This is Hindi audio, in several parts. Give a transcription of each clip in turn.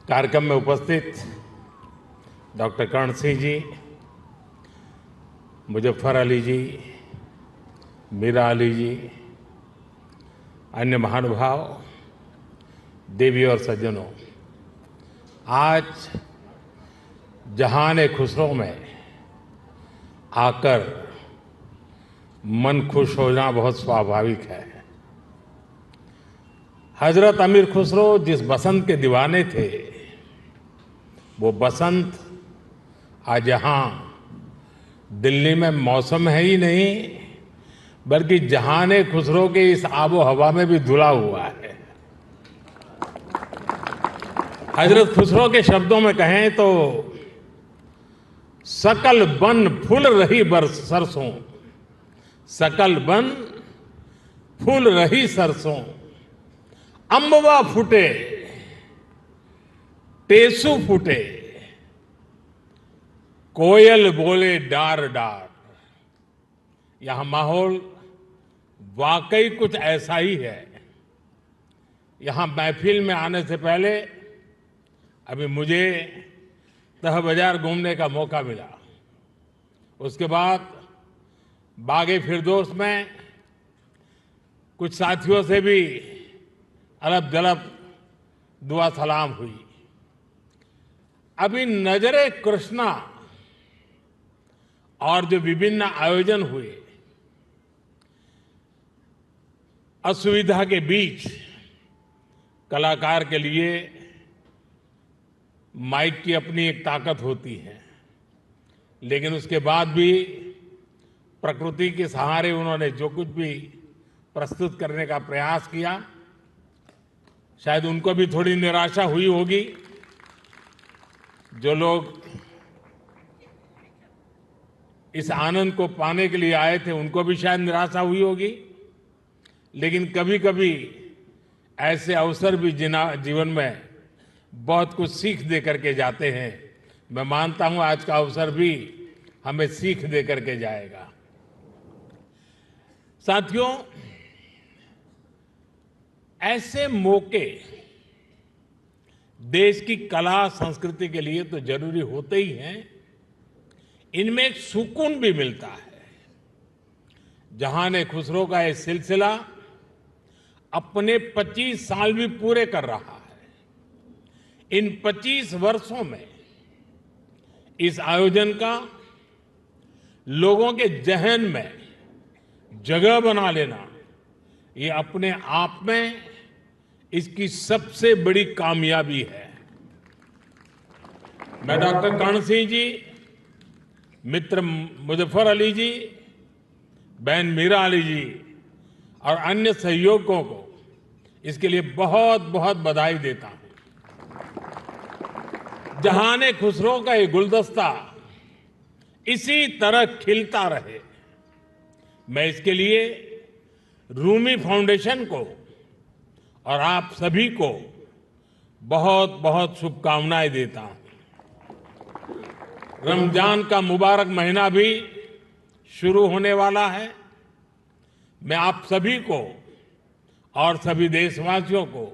कार्यक्रम में उपस्थित डॉक्टर कर्ण सिंह जी, मुजफ्फर अली जी, मीरा अली जी, अन्य महानुभाव, देवी और सज्जनों, आज जहान खुसरो में आकर मन खुश होना बहुत स्वाभाविक है। हजरत अमीर खुसरो जिस बसंत के दीवाने थे, वो बसंत आज यहाँ दिल्ली में मौसम है ही नहीं, बल्कि जहान खुसरो के इस आबो हवा में भी धुला हुआ है। हजरत खुसरो के शब्दों में कहें तो सकल बन फूल रही बरस सरसों, सकल बन फूल रही सरसों, अम्बवा फूटे टेसू फूटे, कोयल बोले डार डार। यहां माहौल वाकई कुछ ऐसा ही है। यहां महफिल में आने से पहले अभी मुझे तह बाजार घूमने का मौका मिला। उसके बाद बागे फिरदौस में कुछ साथियों से भी अलब जलब दुआ सलाम हुई। अभी नजरे कृष्णा और जो विभिन्न आयोजन हुए, असुविधा के बीच कलाकार के लिए माइक की अपनी एक ताकत होती है, लेकिन उसके बाद भी प्रकृति के सहारे उन्होंने जो कुछ भी प्रस्तुत करने का प्रयास किया, शायद उनको भी थोड़ी निराशा हुई होगी। जो लोग इस आनंद को पाने के लिए आए थे, उनको भी शायद निराशा हुई होगी। लेकिन कभी कभी ऐसे अवसर भी जीवन में बहुत कुछ सीख दे करके जाते हैं। मैं मानता हूं आज का अवसर भी हमें सीख दे करके जाएगा। साथियों, ऐसे मौके देश की कला संस्कृति के लिए तो जरूरी होते ही हैं, इनमें एक सुकून भी मिलता है। जहान खुसरो का ये सिलसिला अपने 25 साल भी पूरे कर रहा है। इन 25 वर्षों में इस आयोजन का लोगों के जहन में जगह बना लेना, ये अपने आप में इसकी सबसे बड़ी कामयाबी है। मैं डॉक्टर कर्ण सिंह जी, मित्र मुजफ्फर अली जी, बहन मीरा अली जी और अन्य सहयोगियों को इसके लिए बहुत बहुत बधाई देता हूं। जहान खुसरो का ये गुलदस्ता इसी तरह खिलता रहे, मैं इसके लिए रूमी फाउंडेशन को और आप सभी को बहुत बहुत शुभकामनाएं देता हूं। रमजान का मुबारक महीना भी शुरू होने वाला है। मैं आप सभी को और सभी देशवासियों को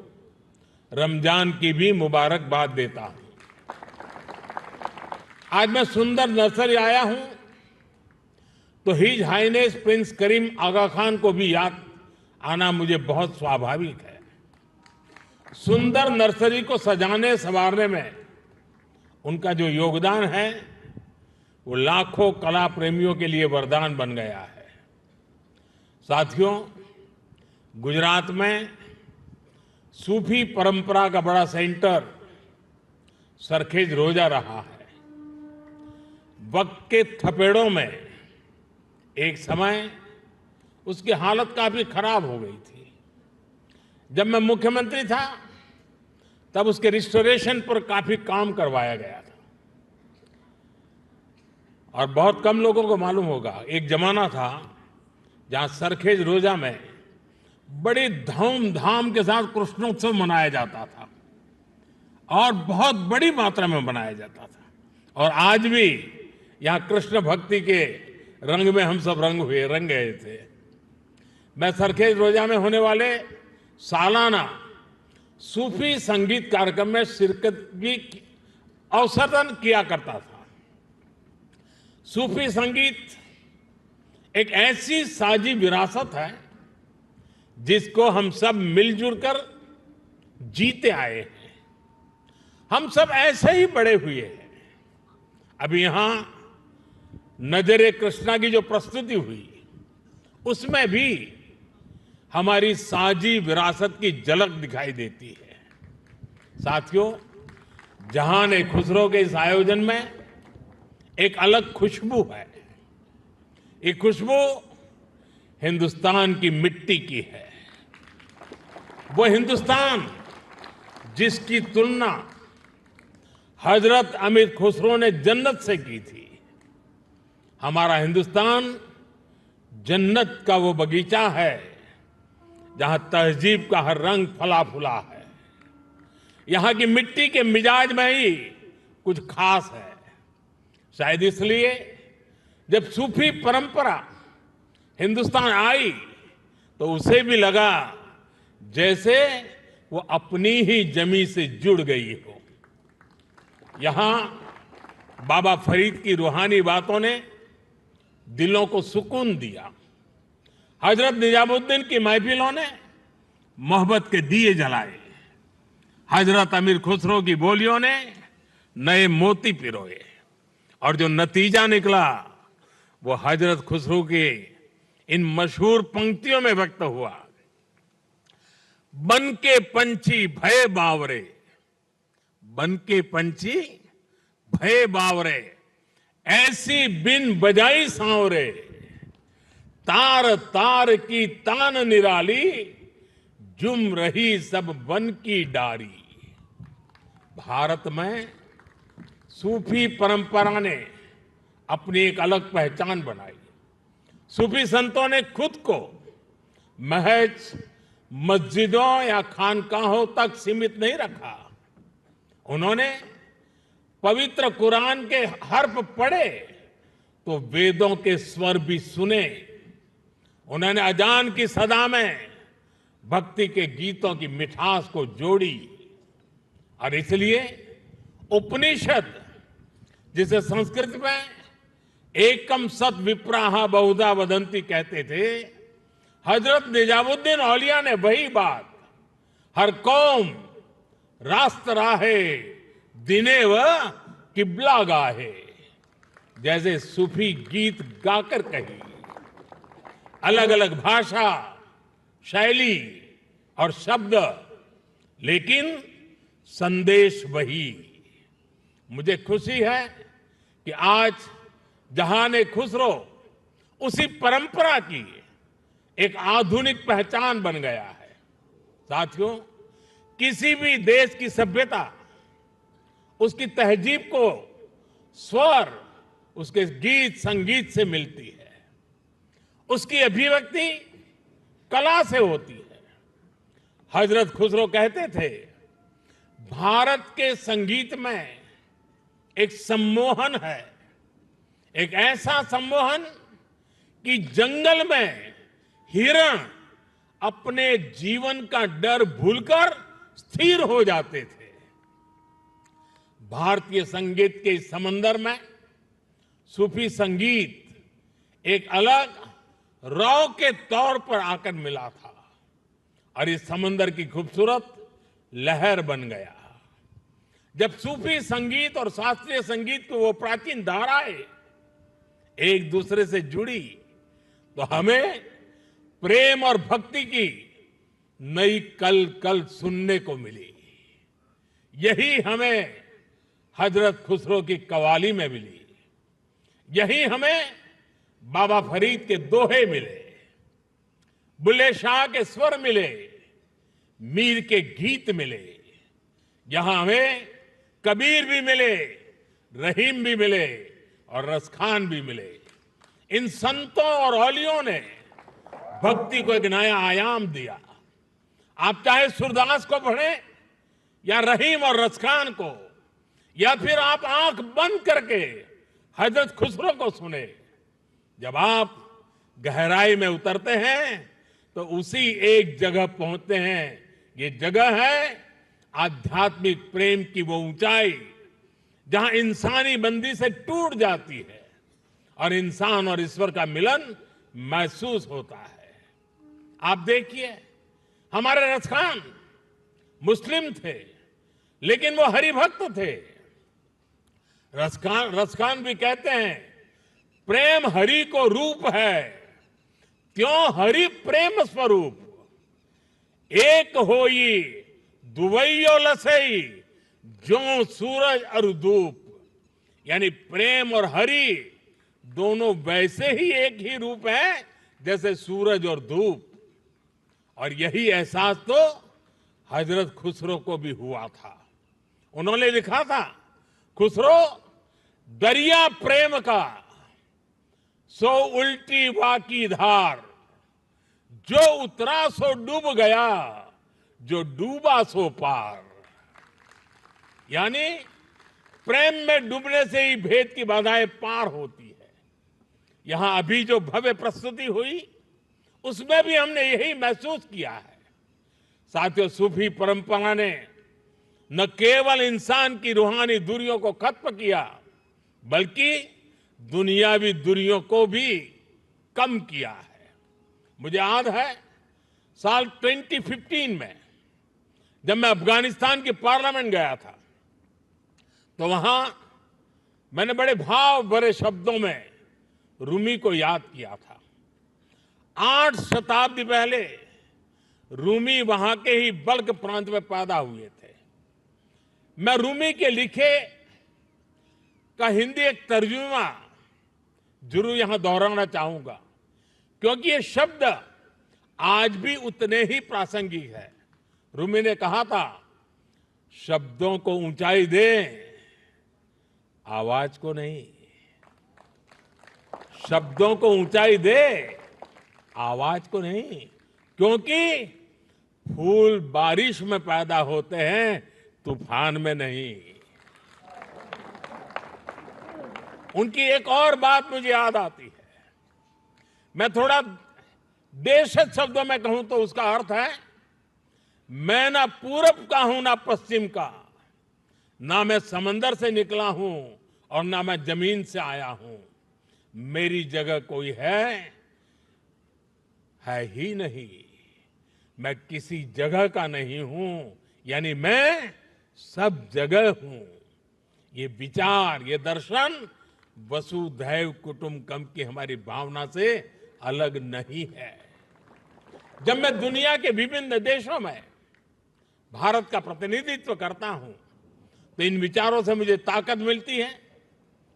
रमजान की भी मुबारकबाद देता हूं। आज मैं सुंदर नर्सरी आया हूं तो हिज हाइनेस प्रिंस करीम आगा खान को भी याद आना मुझे बहुत स्वाभाविक है। सुंदर नर्सरी को सजाने संवारने में उनका जो योगदान है, वो लाखों कला प्रेमियों के लिए वरदान बन गया है। साथियों, गुजरात में सूफी परंपरा का बड़ा सेंटर सरखेज रोजा रहा है। वक्त के थपेड़ों में एक समय उसकी हालत काफी खराब हो गई थी। जब मैं मुख्यमंत्री था तब उसके रिस्टोरेशन पर काफी काम करवाया गया था। और बहुत कम लोगों को मालूम होगा, एक जमाना था जहां सरखेज रोजा में बड़ी धूमधाम के साथ कृष्णोत्सव मनाया जाता था और बहुत बड़ी मात्रा में मनाया जाता था। और आज भी यहां कृष्ण भक्ति के रंग में हम सब रंग गए थे। मैं सरखेज रोजा में होने वाले सालाना सूफी संगीत कार्यक्रम में शिरकत की अवसर किया करता था। सूफी संगीत एक ऐसी साझी विरासत है जिसको हम सब मिलजुल कर जीते आए हैं। हम सब ऐसे ही बड़े हुए हैं। अभी यहां नजरे कृष्णा की जो प्रस्तुति हुई उसमें भी हमारी साझी विरासत की झलक दिखाई देती है। साथियों, जहान खुसरो के इस आयोजन में एक अलग खुशबू है। ये खुशबू हिंदुस्तान की मिट्टी की है। वो हिंदुस्तान जिसकी तुलना हजरत अमीर खुसरो ने जन्नत से की थी। हमारा हिंदुस्तान जन्नत का वो बगीचा है जहां तहजीब का हर रंग फला फूला है। यहां की मिट्टी के मिजाज में ही कुछ खास है। शायद इसलिए जब सूफी परंपरा हिंदुस्तान आई तो उसे भी लगा जैसे वो अपनी ही जमी से जुड़ गई हो। यहां बाबा फरीद की रूहानी बातों ने दिलों को सुकून दिया। हजरत निजामुद्दीन की महफिलों ने मोहब्बत के दिए जलाए। हजरत अमीर खुसरो की बोलियों ने नए मोती पिरोए और जो नतीजा निकला वो हजरत खुसरो के इन मशहूर पंक्तियों में व्यक्त हुआ। बन के पंछी भय बावरे, बन के पंछी भय बावरे, ऐसी बिन बजाई सांवरे, तार तार की तान निराली, जुम रही सब वन की डारी। भारत में सूफी परंपरा ने अपनी एक अलग पहचान बनाई। सूफी संतों ने खुद को महज मस्जिदों या खानकाहों तक सीमित नहीं रखा। उन्होंने पवित्र कुरान के हर्फ पढ़े तो वेदों के स्वर भी सुने। उन्होंने अजान की सदा में भक्ति के गीतों की मिठास को जोड़ी और इसलिए उपनिषद, जिसे संस्कृत में एकम सत विप्राहा बहुधा वदंती कहते थे, हजरत निजामुद्दीन औलिया ने वही बात हर कौम रास्त राहे दिने व किबला गाहे जैसे सूफी गीत गाकर कही। अलग अलग भाषा, शैली और शब्द, लेकिन संदेश वही। मुझे खुशी है कि आज जहान खुसरो उसी परंपरा की एक आधुनिक पहचान बन गया है। साथियों, किसी भी देश की सभ्यता उसकी तहजीब को स्वर उसके गीत संगीत से मिलती है। उसकी अभिव्यक्ति कला से होती है। हजरत खुसरो कहते थे, भारत के संगीत में एक सम्मोहन है, एक ऐसा सम्मोहन कि जंगल में हिरण अपने जीवन का डर भूलकर स्थिर हो जाते थे। भारतीय संगीत के इस समंदर में सूफी संगीत एक अलग रौ के तौर पर आकर मिला था और इस समंदर की खूबसूरत लहर बन गया। जब सूफी संगीत और शास्त्रीय संगीत की वो प्राचीन धाराएं एक दूसरे से जुड़ी तो हमें प्रेम और भक्ति की नई कल कल सुनने को मिली। यही हमें हजरत खुसरो की कवाली में मिली। यही हमें बाबा फरीद के दोहे मिले, बुल्ले शाह के स्वर मिले, मीर के गीत मिले। यहां हमें कबीर भी मिले, रहीम भी मिले और रसखान भी मिले। इन संतों और औलियों ने भक्ति को एक नया आयाम दिया। आप चाहे सूरदास को पढ़ें या रहीम और रसखान को, या फिर आप आंख बंद करके हजरत खुसरो को सुने। जब आप गहराई में उतरते हैं तो उसी एक जगह पहुंचते हैं। ये जगह है आध्यात्मिक प्रेम की वो ऊंचाई जहां इंसानी बंदी से टूट जाती है और इंसान और ईश्वर का मिलन महसूस होता है। आप देखिए, हमारे रसखान मुस्लिम थे, लेकिन वो हरिभक्त थे। रसखान भी कहते हैं, प्रेम हरि को रूप है, त्यों हरि प्रेम स्वरूप। एक होई दुवैयो लसई, ज्यों सूरज और धूप। यानी प्रेम और हरि दोनों वैसे ही एक ही रूप है जैसे सूरज और धूप। और यही एहसास तो हजरत खुसरो को भी हुआ था। उन्होंने लिखा था, खुसरो दरिया प्रेम का सो उल्टी वाकी धार, जो उतरा सो डूब गया, जो डूबा सो पार। यानी प्रेम में डूबने से ही भेद की बाधाएं पार होती है। यहां अभी जो भव्य प्रस्तुति हुई, उसमें भी हमने यही महसूस किया है। साथियों, सूफी परंपरा ने न केवल इंसान की रूहानी दूरियों को खत्म किया, बल्कि दुनियावी दूरियों को भी कम किया है। मुझे याद है, साल 2015 में जब मैं अफगानिस्तान की पार्लियामेंट गया था, तो वहां मैंने बड़े भाव भरे शब्दों में रूमी को याद किया था। 8 शताब्दी पहले रूमी वहां के ही बल्ख प्रांत में पैदा हुए थे। मैं रूमी के लिखे का हिंदी एक तर्जुमा जरूर यहां दोहराना चाहूंगा, क्योंकि ये शब्द आज भी उतने ही प्रासंगिक है। रूमी ने कहा था, शब्दों को ऊंचाई दे, आवाज को नहीं। शब्दों को ऊंचाई दे, आवाज को नहीं। क्योंकि फूल बारिश में पैदा होते हैं, तूफान में नहीं। उनकी एक और बात मुझे याद आती है। मैं थोड़ा देशज शब्दों में कहूं तो उसका अर्थ है, मैं ना पूरब का हूं ना पश्चिम का, ना मैं समंदर से निकला हूं और ना मैं जमीन से आया हूं। मेरी जगह कोई है ही नहीं। मैं किसी जगह का नहीं हूं, यानी मैं सब जगह हूं। ये विचार, ये दर्शन वसुधैव कुटुंबकम की हमारी भावना से अलग नहीं है। जब मैं दुनिया के विभिन्न देशों में भारत का प्रतिनिधित्व करता हूं, तो इन विचारों से मुझे ताकत मिलती है।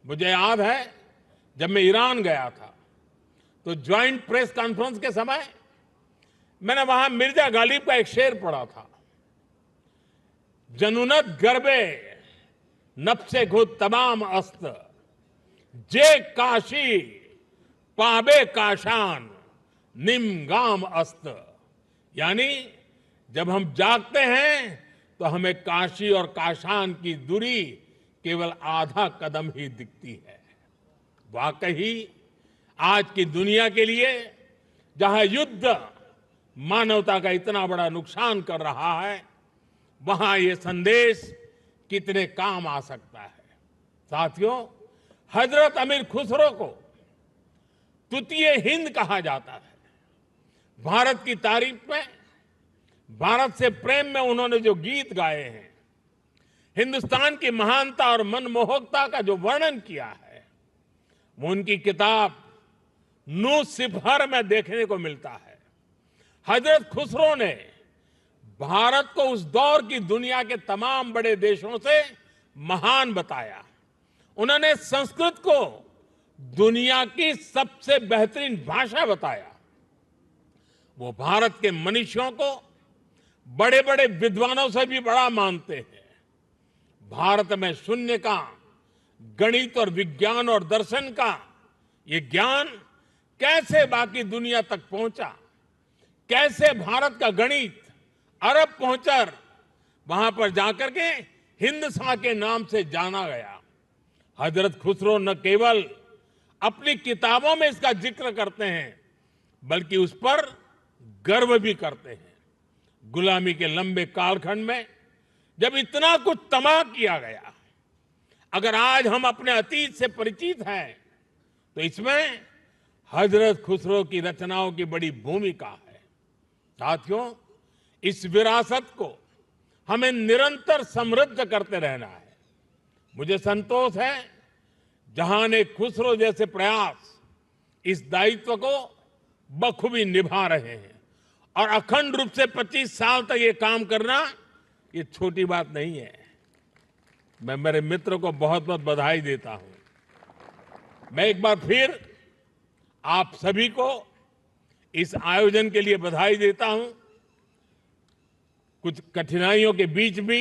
मुझे याद है, जब मैं ईरान गया था, तो ज्वाइंट प्रेस कॉन्फ्रेंस के समय मैंने वहां मिर्जा गालिब का एक शेर पढ़ा था, जनुनत गर्बे नफ्से खुद तमाम अस्त, जे काशी पाबे काशान निम गाम अस्त। यानी जब हम जागते हैं तो हमें काशी और काशान की दूरी केवल आधा कदम ही दिखती है। वाकई आज की दुनिया के लिए, जहां युद्ध मानवता का इतना बड़ा नुकसान कर रहा है, वहां ये संदेश कितने काम आ सकता है। साथियों, हजरत अमीर खुसरो को तृतीय हिंद कहा जाता है। भारत की तारीफ में, भारत से प्रेम में उन्होंने जो गीत गाए हैं, हिंदुस्तान की महानता और मनमोहकता का जो वर्णन किया है, वो उनकी किताब नू सिफहर में देखने को मिलता है। हजरत खुसरो ने भारत को उस दौर की दुनिया के तमाम बड़े देशों से महान बताया। उन्होंने संस्कृत को दुनिया की सबसे बेहतरीन भाषा बताया। वो भारत के मनीषियों को बड़े बड़े विद्वानों से भी बड़ा मानते हैं। भारत में शून्य का, गणित और विज्ञान और दर्शन का ये ज्ञान कैसे बाकी दुनिया तक पहुंचा, कैसे भारत का गणित अरब पहुंचकर वहां पर जाकर के हिंदसा के नाम से जाना गया। हजरत खुसरो न केवल अपनी किताबों में इसका जिक्र करते हैं, बल्कि उस पर गर्व भी करते हैं। गुलामी के लंबे कालखंड में जब इतना कुछ तबाह किया गया, अगर आज हम अपने अतीत से परिचित हैं तो इसमें हजरत खुसरो की रचनाओं की बड़ी भूमिका है। साथियों, इस विरासत को हमें निरंतर समृद्ध करते रहना है। मुझे संतोष है जहां खुसरो जैसे प्रयास इस दायित्व को बखूबी निभा रहे हैं और अखंड रूप से 25 साल तक ये काम करना ये छोटी बात नहीं है। मैं मेरे मित्र को बहुत बहुत बधाई देता हूं। मैं एक बार फिर आप सभी को इस आयोजन के लिए बधाई देता हूं। कुछ कठिनाइयों के बीच भी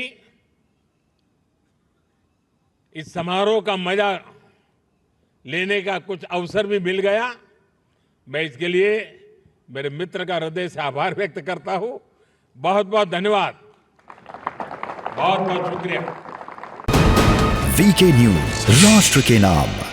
इस समारोह का मजा लेने का कुछ अवसर भी मिल गया। मैं इसके लिए मेरे मित्र का हृदय से आभार व्यक्त करता हूं। बहुत बहुत धन्यवाद, बहुत बहुत शुक्रिया। वीके न्यूज, राष्ट्र के नाम।